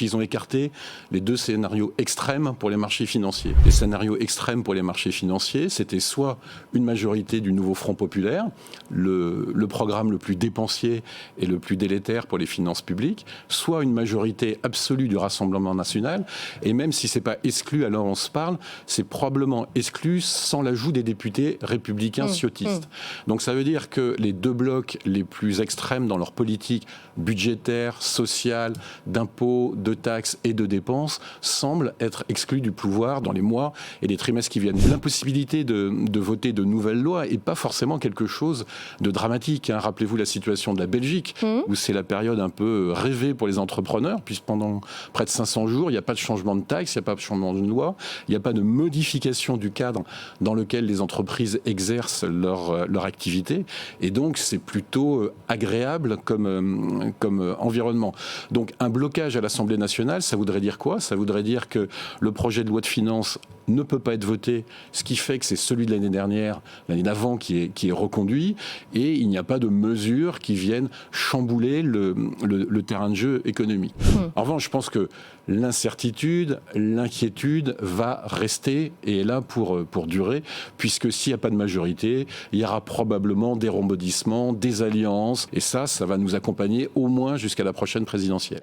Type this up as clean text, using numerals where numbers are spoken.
Ils ont écarté les deux scénarios extrêmes pour les marchés financiers. Les scénarios extrêmes pour les marchés financiers, c'était soit une majorité du nouveau Front populaire, le programme le plus dépensier et le plus délétère pour les finances publiques, soit une majorité absolue du Rassemblement national, et même si ce n'est pas exclu, alors on se parle, c'est probablement exclu sans l'ajout des députés républicains ciotistes. Donc ça veut dire que les deux blocs les plus extrêmes dans leur politique budgétaire, sociale, d'impôts, de taxes et de dépenses semblent être exclus du pouvoir dans les mois et les trimestres qui viennent. L'impossibilité de voter de nouvelles lois n'est pas forcément quelque chose de dramatique. Rappelez-vous la situation de la Belgique, où c'est la période un peu rêvée pour les entrepreneurs, puisque pendant près de 500 jours, il n'y a pas de changement de taxe, il n'y a pas de changement de loi, il n'y a pas de modification du cadre dans lequel les entreprises exercent leur activité. Et donc, c'est plutôt agréable comme environnement. Donc, un blocage à l'Assemblée nationale, ça voudrait dire quoi ? Ça voudrait dire que le projet de loi de finances ne peut pas être voté, ce qui fait que c'est celui de l'année dernière, l'année d'avant qui est reconduit, et il n'y a pas de mesures qui viennent chambouler le terrain de jeu économique. En revanche, je pense que l'incertitude, l'inquiétude va rester et est là pour durer, puisque s'il n'y a pas de majorité, il y aura probablement des rebondissements, des alliances, et ça va nous accompagner au moins jusqu'à la prochaine présidentielle.